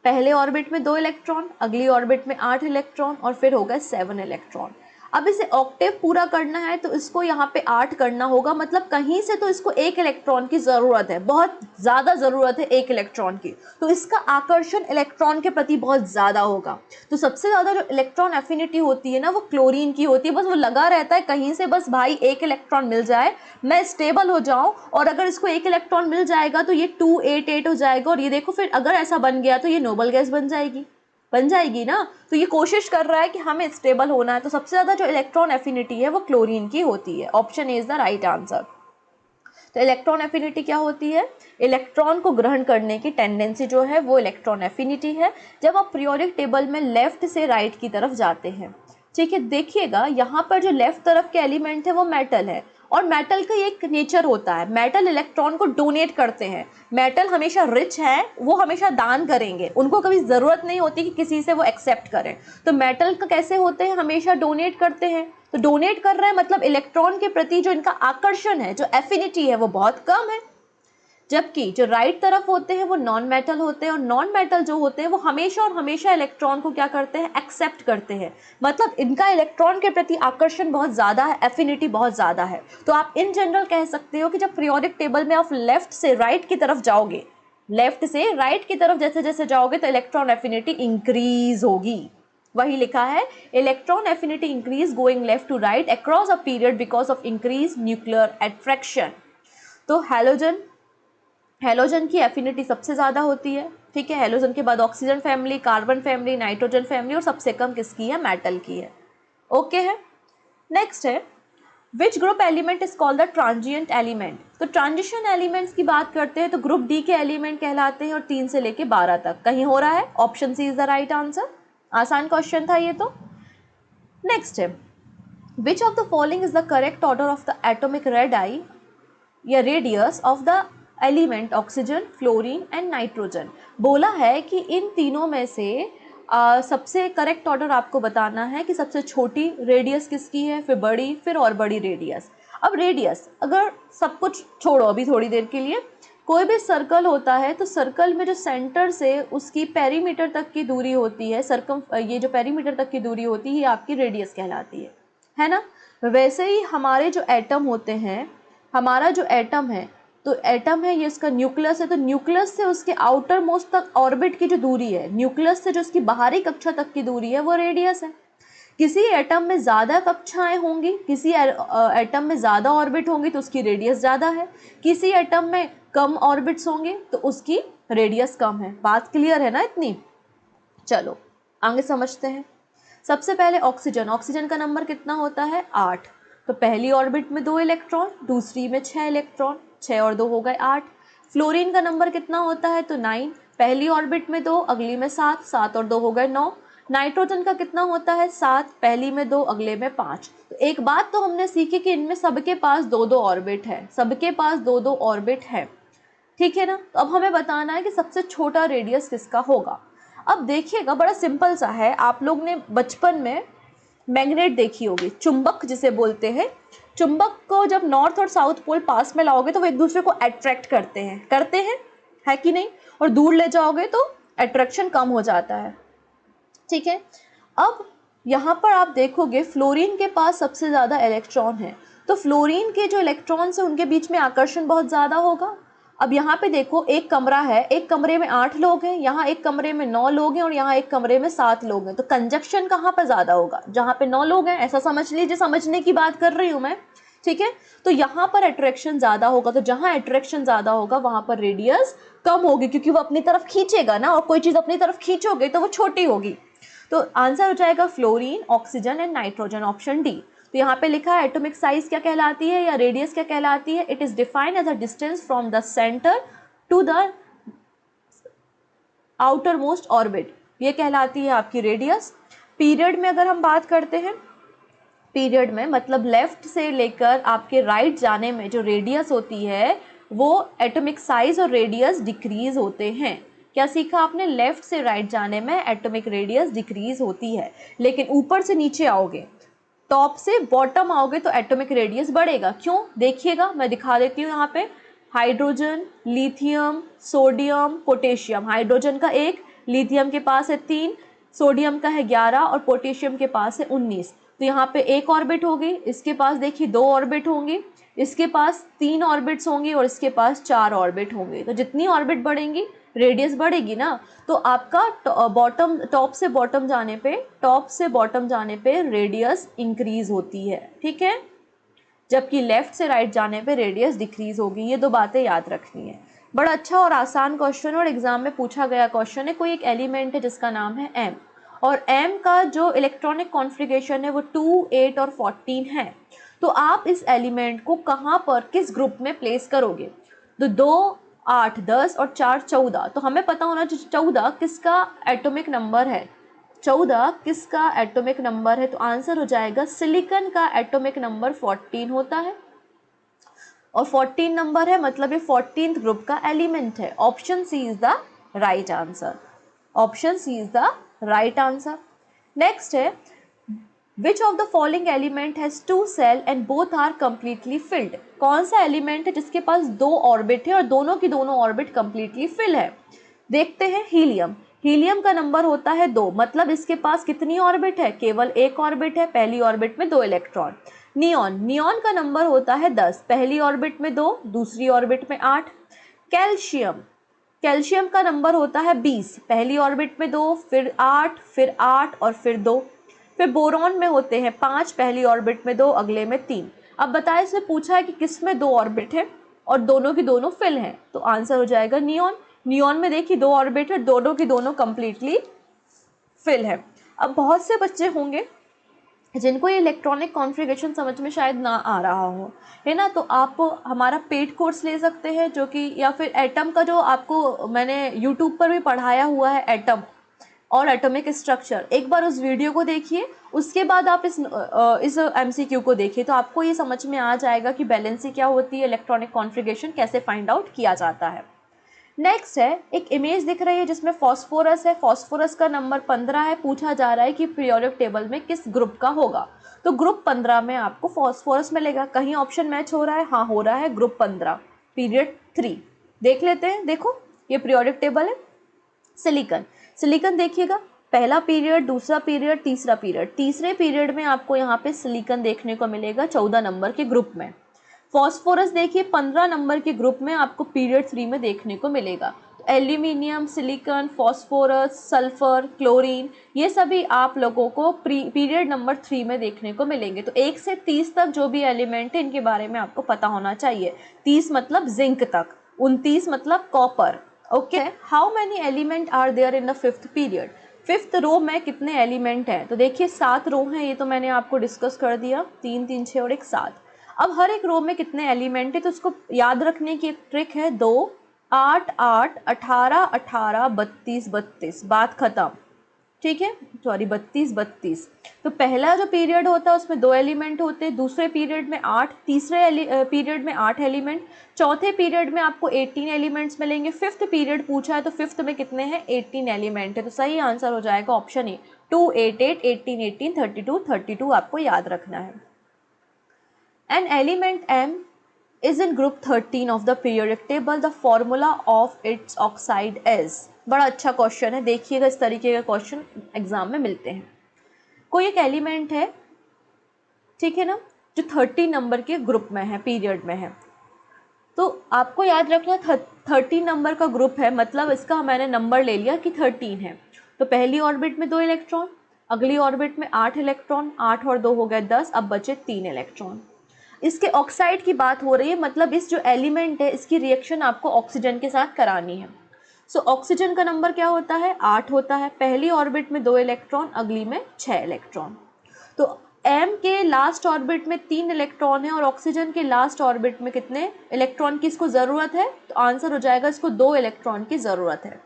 पहले ऑर्बिट में 2 इलेक्ट्रॉन, अगली ऑर्बिट में 8 इलेक्ट्रॉन और फिर हो गए 7 इलेक्ट्रॉन। अब इसे ऑक्टेव पूरा करना है तो इसको यहाँ पे 8 करना होगा, मतलब कहीं से तो इसको 1 इलेक्ट्रॉन की ज़रूरत है, बहुत ज़्यादा ज़रूरत है 1 इलेक्ट्रॉन की। तो इसका आकर्षण इलेक्ट्रॉन के प्रति बहुत ज़्यादा होगा। तो सबसे ज़्यादा जो इलेक्ट्रॉन एफिनिटी होती है ना, वो क्लोरीन की होती है। बस वो लगा रहता है कहीं से, बस भाई 1 इलेक्ट्रॉन मिल जाए, मैं स्टेबल हो जाऊँ, और अगर इसको 1 इलेक्ट्रॉन मिल जाएगा तो ये 288 हो जाएगा। और ये देखो फिर अगर ऐसा बन गया तो ये नोबल गैस बन जाएगी ना। तो ये कोशिश कर रहा है कि हमें स्टेबल होना है। तो सबसे ज़्यादा जो इलेक्ट्रॉन एफिनिटी है वो क्लोरीन की होती है। Option A is the right answer. तो इलेक्ट्रॉन एफिनिटी क्या होती है, इलेक्ट्रॉन को ग्रहण करने की टेंडेंसी जो है वो इलेक्ट्रॉन एफिनिटी है। जब आप पीरियोडिक टेबल में लेफ्ट से राइट की तरफ जाते हैं, ठीक है, देखिएगा यहाँ पर जो लेफ्ट तरफ के एलिमेंट है वो मेटल है, और मेटल का एक नेचर होता है, मेटल इलेक्ट्रॉन को डोनेट करते हैं। मेटल हमेशा रिच है, वो हमेशा दान करेंगे, उनको कभी ज़रूरत नहीं होती कि किसी से वो एक्सेप्ट करें। तो मेटल का कैसे होते हैं, हमेशा डोनेट करते हैं। तो डोनेट कर रहे हैं मतलब इलेक्ट्रॉन के प्रति जो इनका आकर्षण है, जो एफिनिटी है, वो बहुत कम है। जबकि जो राइट तरफ होते हैं वो नॉन मेटल होते हैं, और नॉन मेटल जो होते हैं वो हमेशा और हमेशा इलेक्ट्रॉन को क्या करते हैं, एक्सेप्ट करते हैं। मतलब इनका इलेक्ट्रॉन के प्रति आकर्षण बहुत ज़्यादा है, एफिनिटी बहुत ज़्यादा है। तो आप इन जनरल कह सकते हो कि जब पीरियोडिक टेबल में आप लेफ्ट से राइट की तरफ जाओगे, लेफ्ट से राइट की तरफ जैसे जैसे जाओगे तो इलेक्ट्रॉन एफिनिटी इंक्रीज होगी। वही लिखा है, electron affinity increase going left to right across a period because of increase nuclear attraction. तो हेलोजन की एफिनिटी सबसे ज़्यादा होती है। ठीक है, हेलोजन के बाद oxygen family, carbon family, nitrogen family, और सबसे कम किसकी है, मेटल की है। ओके है। नेक्स्ट है, which group element is called the transient element. तो ट्रांजिशन एलिमेंट्स की बात करते हैं तो ग्रुप डी के एलिमेंट कहलाते हैं, और 3 से लेके 12 तक। कहीं हो रहा है, option C is the right answer. आसान क्वेश्चन था ये तो। नेक्स्ट है, which of the following is the correct order of the atomic radii या radius of the element oxygen, fluorine and nitrogen. बोला है कि इन तीनों में से सबसे करेक्ट ऑर्डर आपको बताना है कि सबसे छोटी रेडियस किसकी है, फिर बड़ी, फिर और बड़ी रेडियस। अब रेडियस अगर सब कुछ छोड़ो अभी थोड़ी देर के लिए, कोई भी सर्कल होता है तो सर्कल में जो सेंटर से उसकी पेरीमीटर तक की दूरी होती है, ये जो पेरीमीटर तक की दूरी होती है आपकी रेडियस कहलाती है ना। वैसे ही हमारे जो एटम होते हैं, हमारा जो एटम है, तो एटम है ये इसका न्यूक्लियस है, तो न्यूक्लियस से उसके आउटर मोस्ट तक ऑर्बिट की जो दूरी है, न्यूक्लियस से जो उसकी बाहरी कक्षा तक की दूरी है, वो रेडियस है। किसी एटम में ज़्यादा कक्षाएं होंगी, किसी एटम में ज़्यादा ऑर्बिट होंगी तो उसकी रेडियस ज़्यादा है, किसी एटम में कम ऑर्बिट्स होंगे तो उसकी रेडियस कम है। बात क्लियर है ना इतनी। चलो आगे समझते हैं। सबसे पहले ऑक्सीजन का नंबर कितना होता है, 8। तो पहली ऑर्बिट में 2 इलेक्ट्रॉन, दूसरी में 6 इलेक्ट्रॉन, 6 और 2 हो गए 8। फ्लोरीन का नंबर कितना होता है, तो 9। पहली ऑर्बिट में 2, अगली में 7, 7 और 2 हो गए 9। नाइट्रोजन का कितना होता है 7, पहली में 2, अगले में 5। तो एक बात तो हमने सीखी कि इनमें सबके पास 2-2 ऑर्बिट है, सबके पास 2-2 ऑर्बिट है, ठीक है ना। तो अब हमें बताना है कि सबसे छोटा रेडियस किसका होगा। अब देखिएगा बड़ा सिंपल सा है, आप लोग ने बचपन में मैग्नेट देखी होगी, चुंबक जिसे बोलते हैं। चुंबक को जब नॉर्थ और साउथ पोल पास में लाओगे तो वो एक दूसरे को अट्रैक्ट करते हैं है कि नहीं, और दूर ले जाओगे तो अट्रैक्शन कम हो जाता है, ठीक है। अब यहाँ पर आप देखोगे फ्लोरीन के पास सबसे ज़्यादा इलेक्ट्रॉन है, तो फ्लोरीन के जो इलेक्ट्रॉन्स हैं उनके बीच में आकर्षण बहुत ज़्यादा होगा। अब यहाँ पे देखो एक कमरा है, एक कमरे में 8 लोग हैं, यहाँ एक कमरे में 9 लोग हैं और यहाँ एक कमरे में 7 लोग हैं, तो कंजक्शन कहाँ पर ज़्यादा होगा, जहाँ पे 9 लोग हैं, ऐसा समझ लीजिए, समझने की बात कर रही हूँ मैं, ठीक है। तो यहाँ पर अट्रैक्शन ज़्यादा होगा, तो जहाँ अट्रैक्शन ज़्यादा होगा वहाँ पर रेडियस कम होगी, क्योंकि वो अपनी तरफ खींचेगा ना, और कोई चीज़ अपनी तरफ खींचोगे तो वो छोटी होगी। तो आंसर हो जाएगा fluorine, oxygen and nitrogen, option D. तो यहाँ पे लिखा है एटॉमिक साइज क्या कहलाती है या रेडियस क्या कहलाती है, it is defined as a distance from the centre to the outermost orbit, ये कहलाती है आपकी रेडियस। पीरियड में अगर हम बात करते हैं, पीरियड में मतलब लेफ्ट से लेकर आपके राइट जाने में जो रेडियस होती है वो एटॉमिक साइज और रेडियस डिक्रीज होते हैं। क्या सीखा आपने, लेफ्ट से राइट जाने में एटॉमिक रेडियस डिक्रीज होती है, लेकिन ऊपर से नीचे आओगे, टॉप से बॉटम आओगे तो एटॉमिक रेडियस बढ़ेगा। क्यों, देखिएगा मैं दिखा देती हूँ। यहाँ पे hydrogen, lithium, sodium, potassium, hydrogen का 1, लिथियम के पास है 3, सोडियम का है 11 और पोटेशियम के पास है 19। तो यहाँ पे एक ऑर्बिट होगी, इसके पास देखिए 2 ऑर्बिट होंगी, इसके पास 3 ऑर्बिट्स होंगी और इसके पास 4 ऑर्बिट होंगे। तो जितनी ऑर्बिट बढ़ेंगी रेडियस बढ़ेगी ना, तो आपका बॉटम, टॉप से बॉटम जाने पे रेडियस इंक्रीज होती है, ठीक है, जबकि लेफ्ट से राइट जाने पे रेडियस डिक्रीज होगी। ये 2 बातें याद रखनी है। बड़ा अच्छा और आसान क्वेश्चन और एग्जाम में पूछा गया क्वेश्चन है। कोई एक एलिमेंट है जिसका नाम है एम, और एम का जो इलेक्ट्रॉनिक कॉन्फ़िगरेशन है वो 2, 8 और 14 है। तो आप इस एलिमेंट को कहाँ पर, किस ग्रुप में प्लेस करोगे। तो 2, 8, 10 और 4, 14। तो हमें पता होना चाहिए 14 किसका एटॉमिक नंबर है, 14 किसका एटॉमिक नंबर है। तो आंसर हो जाएगा सिलिकॉन का एटॉमिक नंबर 14 होता है, और 14 नंबर है मतलब ये 14th ग्रुप का एलिमेंट है। Option C is the right answer, option C is the right answer. Next है, which of the following element has 2 shell and both are completely filled. कौन सा एलिमेंट है जिसके पास 2 ऑर्बिट है और दोनों की दोनों ऑर्बिट कंप्लीटली फिल है। देखते हैं, हीलियम, हीलियम का नंबर होता है 2, मतलब इसके पास कितनी ऑर्बिट है, केवल 1 ऑर्बिट है, पहली ऑर्बिट में 2 इलेक्ट्रॉन। नियॉन, नियॉन का नंबर होता है 10, पहली ऑर्बिट में 2, दूसरी ऑर्बिट में 8। कैल्शियम, कैल्शियम का नंबर होता है 20, पहली ऑर्बिट में 2, फिर 8, फिर 8 और फिर 2। फिर बोरॉन में होते हैं 5, पहली ऑर्बिट में 2, अगले में 3। अब बताए, इसमें पूछा है कि किस में 2 ऑर्बिट है और दोनों की दोनों फिल हैं, तो आंसर हो जाएगा नियॉन। नियॉन में देखिए 2 ऑर्बिट है, दोनों की दोनों कंप्लीटली फिल है। अब बहुत से बच्चे होंगे जिनको ये इलेक्ट्रॉनिक कॉन्फ़िगरेशन समझ में शायद ना आ रहा हो, है ना, तो आप हमारा पेड कोर्स ले सकते हैं, जो कि, या फिर एटम का जो आपको मैंने यूट्यूब पर भी पढ़ाया हुआ है, एटम और एटॉमिक स्ट्रक्चर, एक बार उस वीडियो को देखिए, उसके बाद आप इस एमसीक्यू को देखिए, तो आपको ये समझ में आ जाएगा कि बैलेंसी क्या होती है, इलेक्ट्रॉनिक कॉन्फ़िगरेशन कैसे फाइंड आउट किया जाता है। नेक्स्ट है, एक इमेज दिख रही है जिसमें फॉस्फोरस है, फॉस्फोरस का नंबर 15 है, पूछा जा रहा है कि पीरियोडिक टेबल में किस ग्रुप का होगा। तो ग्रुप 15 में आपको फॉस्फोरस मिलेगा। कहीं ऑप्शन मैच हो रहा है, हाँ हो रहा है, ग्रुप 15 पीरियड 3। देख लेते हैं, देखो ये पीरियोडिक टेबल है। सिलिकॉन, सिलिकॉन देखिएगा, पहला पीरियड, दूसरा पीरियड, तीसरा पीरियड, तीसरे पीरियड में आपको यहाँ पे सिलिकॉन देखने को मिलेगा 14 नंबर के ग्रुप में। फॉस्फोरस देखिए 15 नंबर के ग्रुप में आपको पीरियड 3 में देखने को मिलेगा। तो aluminium, silicon, phosphorus, sulphur, chlorine, ये सभी आप लोगों को पीरियड नंबर 3 में देखने को मिलेंगे। तो 1 से 30 तक जो भी एलिमेंट है इनके बारे में आपको पता होना चाहिए। 30 मतलब जिंक तक, 29 मतलब copper. Okay, how many element are there in the 5th period. 5th row में कितने एलिमेंट हैं, तो देखिए 7 रो हैं, ये तो मैंने आपको डिस्कस कर दिया, 3, 3, 6 और 1, 7। अब हर एक रो में कितने एलिमेंट है, तो उसको याद रखने की एक ट्रिक है, 2, 8, 8, 18, 18, 32, 32, बात खत्म, ठीक है, सॉरी 32। तो पहला जो पीरियड होता है उसमें 2 एलिमेंट होते हैं, दूसरे पीरियड में 8, तीसरे पीरियड में 8 एलिमेंट, चौथे पीरियड में आपको 18 एलिमेंट्स मिलेंगे, फिफ्थ पीरियड पूछा है तो फिफ्थ में कितने हैं, 18 एलिमेंट है। तो सही आंसर हो जाएगा ऑप्शन ए 2, 8, 8, 18, 18, 32, 32 आपको याद रखना है। An element M is in group 13 of the periodic table, the formula of its oxide is। बड़ा अच्छा क्वेश्चन है, देखिएगा इस तरीके के क्वेश्चन एग्जाम में मिलते हैं। कोई एक एलिमेंट है, ठीक है ना, जो 30 नंबर के ग्रुप में है, पीरियड में है, तो आपको याद रखना 13 नंबर का ग्रुप है, मतलब इसका मैंने नंबर ले लिया कि 13 है। तो पहली ऑर्बिट में 2 इलेक्ट्रॉन, अगली ऑर्बिट में 8 इलेक्ट्रॉन, 8 और 2 हो गए 10, अब बचे 3 इलेक्ट्रॉन। इसके ऑक्साइड की बात हो रही है, मतलब इस जो एलिमेंट है इसकी रिएक्शन आपको ऑक्सीजन के साथ करानी है। सो ऑक्सीजन का नंबर क्या होता है, 8 होता है। पहली ऑर्बिट में 2 इलेक्ट्रॉन, अगली में 6 इलेक्ट्रॉन। तो M के लास्ट ऑर्बिट में 3 इलेक्ट्रॉन है और ऑक्सीजन के लास्ट ऑर्बिट में कितने इलेक्ट्रॉन की इसको ज़रूरत है, तो आंसर हो जाएगा इसको 2 इलेक्ट्रॉन की ज़रूरत है।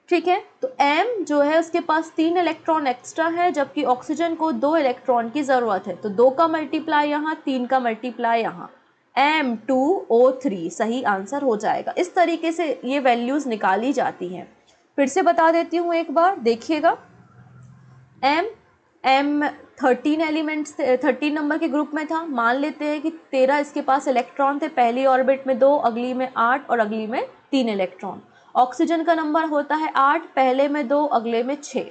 ठीक है, तो M जो है उसके पास 3 इलेक्ट्रॉन एक्स्ट्रा है, जबकि ऑक्सीजन को 2 इलेक्ट्रॉन की ज़रूरत है। तो 2 का मल्टीप्लाई यहाँ, 3 का मल्टीप्लाई यहाँ, M2O3 सही आंसर हो जाएगा। इस तरीके से ये वैल्यूज़ निकाली जाती हैं। फिर से बता देती हूँ एक बार, देखिएगा। M 13 एलिमेंट्स 13 नंबर के ग्रुप में था। मान लेते हैं कि 13 इसके पास इलेक्ट्रॉन थे, पहली ऑर्बिट में 2, अगली में 8 और अगली में 3 इलेक्ट्रॉन। ऑक्सीजन का नंबर होता है 8, पहले में 2, अगले में 6।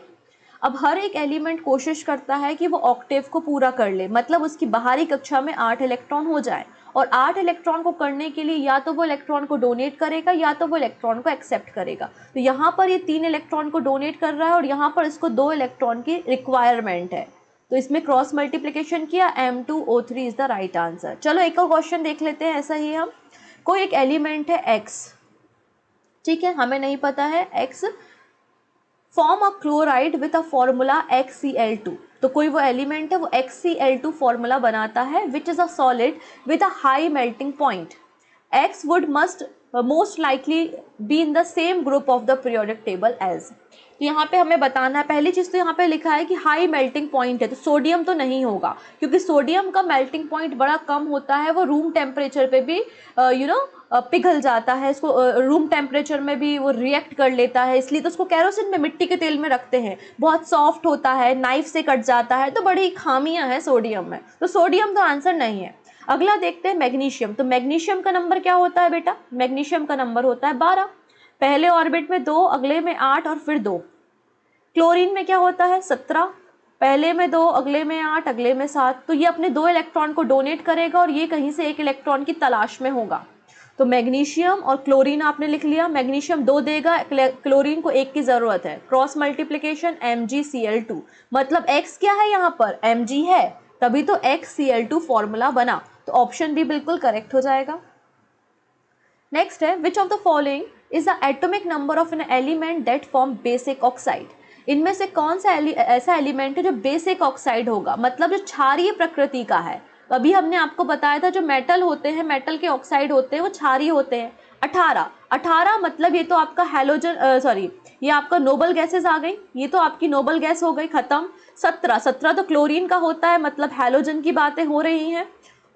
अब हर एक एलिमेंट कोशिश करता है कि वो ऑक्टेव को पूरा कर ले, मतलब उसकी बाहरी कक्षा में 8 इलेक्ट्रॉन हो जाए, और 8 इलेक्ट्रॉन को करने के लिए या तो वो इलेक्ट्रॉन को डोनेट करेगा या तो वो इलेक्ट्रॉन को एक्सेप्ट करेगा। तो यहाँ पर ये 3 इलेक्ट्रॉन को डोनेट कर रहा है और यहाँ पर इसको 2 इलेक्ट्रॉन की रिक्वायरमेंट है, तो इसमें क्रॉस मल्टीप्लिकेशन किया, M2O3 is the right answer. चलो एक और क्वेश्चन देख लेते हैं। ऐसा ही हम, कोई एक एलिमेंट है X, ठीक है, हमें नहीं पता है X, form a chloride with a formula XCl2। तो कोई वो एलिमेंट है, वो XCl2 फॉर्मूला बनाता है, which is a solid with a high melting point. X would most likely be in the same group of the periodic table as। तो यहाँ पे हमें बताना है, पहली चीज़ तो यहाँ पे लिखा है कि हाई मेल्टिंग पॉइंट है, तो सोडियम तो नहीं होगा, क्योंकि सोडियम का मेल्टिंग पॉइंट बड़ा कम होता है, वो रूम टेम्परेचर पे भी पिघल जाता है, इसको रूम टेम्परेचर में भी वो रिएक्ट कर लेता है, इसलिए तो उसको केरोसिन में, मिट्टी के तेल में रखते हैं, बहुत सॉफ्ट होता है, नाइफ से कट जाता है, तो बड़ी खामियां हैं सोडियम में, तो सोडियम तो आंसर नहीं है। अगला देखते हैं मैग्नीशियम। तो मैग्नीशियम का नंबर क्या होता है बेटा, मैग्नीशियम का नंबर होता है 12, पहले ऑर्बिट में 2, अगले में 8 और फिर 2। क्लोरीन में क्या होता है 17, पहले में 2, अगले में 8, अगले में 7। तो ये अपने 2 इलेक्ट्रॉन को डोनेट करेगा और ये कहीं से 1 इलेक्ट्रॉन की तलाश में होगा। तो मैग्नीशियम और क्लोरीन आपने लिख लिया, मैग्नीशियम 2 देगा, क्लोरीन को 1 की ज़रूरत है, क्रॉस मल्टीप्लिकेशन MgCl2, मतलब X क्या है यहाँ पर, Mg है, तभी तो XCl2 फॉर्मूला बना, तो ऑप्शन बी बिल्कुल करेक्ट हो जाएगा। नेक्स्ट है, which of the following is the atomic number of an element that form basic oxide. इनमें से कौन सा ऐसा एलिमेंट है जो बेसिक ऑक्साइड होगा, मतलब जो क्षारीय प्रकृति का है। अभी हमने आपको बताया था जो मेटल होते हैं, मेटल के ऑक्साइड होते हैं, वो क्षारीय होते हैं। 18 मतलब ये तो आपका हैलोजन, सॉरी ये आपका नोबल गैसेस आ गई, ये तो आपकी नोबल गैस हो गई, खत्म। 17 तो क्लोरीन का होता है, मतलब हैलोजन की बातें हो रही हैं।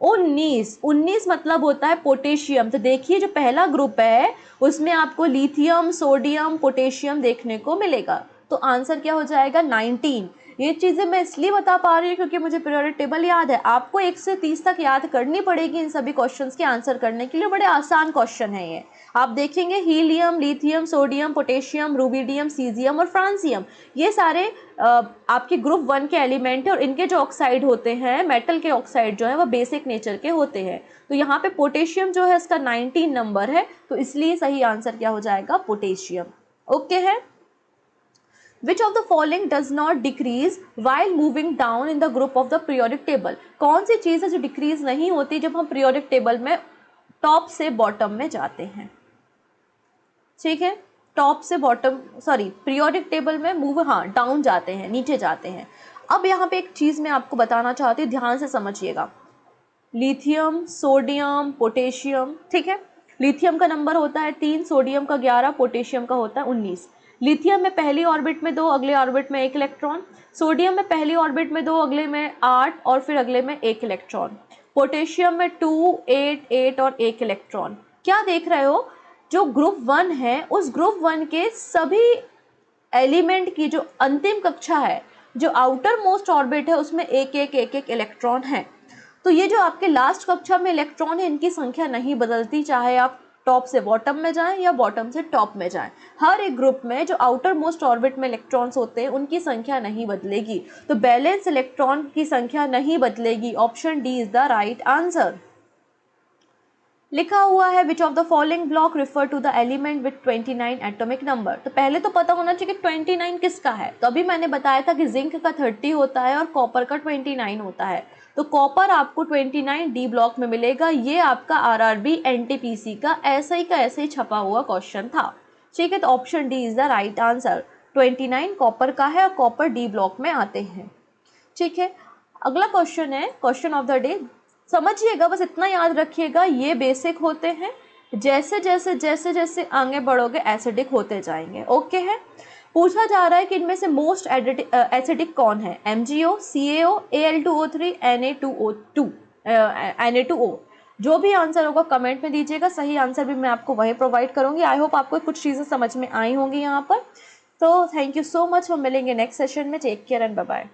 19 मतलब होता है पोटेशियम। तो देखिए जो पहला ग्रुप है उसमें आपको लिथियम, सोडियम, पोटेशियम देखने को मिलेगा, तो आंसर क्या हो जाएगा 19। ये चीज़ें मैं इसलिए बता पा रही हूँ क्योंकि मुझे पीरियोडिक टेबल याद है। आपको 1 से 30 तक याद करनी पड़ेगी इन सभी क्वेश्चंस के आंसर करने के लिए, बड़े आसान क्वेश्चन है ये। आप देखेंगे helium, lithium, sodium, potassium, rubidium, caesium और फ्रांसियम, ये सारे आपके ग्रुप 1 के एलिमेंट है और इनके जो ऑक्साइड होते हैं, मेटल के ऑक्साइड जो है वो बेसिक नेचर के होते हैं। तो यहाँ पे पोटेशियम जो है इसका 19 नंबर है, तो इसलिए सही आंसर क्या हो जाएगा पोटेशियम। ओके है। Which of the following does not decrease while moving down in the group of the periodic table? कौन सी चीज़ है जो डिक्रीज नहीं होती जब हम पीरियोडिक टेबल में टॉप से बॉटम में जाते हैं। ठीक है, टॉप से बॉटम, सॉरी पीरियोडिक टेबल में मूव, हाँ डाउन जाते हैं, नीचे जाते हैं। अब यहाँ पे एक चीज़ मैं आपको बताना चाहती हूँ, ध्यान से समझिएगा। लिथियम, सोडियम, पोटेशियम, ठीक है, लिथियम का नंबर होता है 3, सोडियम का 11, पोटेशियम का होता है 19। लिथियम में पहली ऑर्बिट में 2, अगले ऑर्बिट में 1 इलेक्ट्रॉन। सोडियम में पहली ऑर्बिट में 2, अगले में 8 और फिर अगले में 1 इलेक्ट्रॉन। पोटेशियम में 2, 8, 8 और 1 इलेक्ट्रॉन। क्या देख रहे हो, जो ग्रुप 1 है उस ग्रुप 1 के सभी एलिमेंट की जो अंतिम कक्षा है, जो आउटर मोस्ट ऑर्बिट है, उसमें एक एक इलेक्ट्रॉन है। तो ये जो आपके लास्ट कक्षा में इलेक्ट्रॉन है, इनकी संख्या नहीं बदलती, चाहे आप टॉप से बॉटम में जाएं या बॉटम से टॉप में जाएं। हर एक ग्रुप में जो आउटर मोस्ट ऑर्बिट में इलेक्ट्रॉन्स होते हैं उनकी संख्या नहीं बदलेगी। तो बैलेंस इलेक्ट्रॉन की संख्या नहीं बदलेगी। Option D is the right answer. लिखा हुआ है which of the following block refer to the element with 29 atomic number. तो पहले तो पता होना चाहिए कि 29 किसका है। तो अभी मैंने बताया था कि जिंक का 30 होता है और कॉपर का 29 होता है। तो कॉपर आपको 29 डी ब्लॉक में मिलेगा। ये आपका आरआरबी एनटीपीसी का ऐसे ही छपा हुआ क्वेश्चन था। ठीक है, तो option D is the right answer. 29 copper का है और कॉपर डी ब्लॉक में आते हैं। ठीक है, अगला क्वेश्चन है क्वेश्चन ऑफ द डे। समझिएगा, बस इतना याद रखिएगा, ये बेसिक होते हैं, जैसे जैसे आगे बढ़ोगे एसिडिक होते जाएंगे। ओके है। पूछा जा रहा है कि इनमें से मोस्ट एसिडिक कौन है, MgO, CaO, Al2O3, Na2O। जो भी आंसर होगा कमेंट में दीजिएगा, सही आंसर भी मैं आपको वही प्रोवाइड करूंगी। आई होप आपको कुछ चीज़ें समझ में आई होंगी यहाँ पर। तो थैंक यू सो मच, हम मिलेंगे नेक्स्ट सेशन में। Take care and bye bye.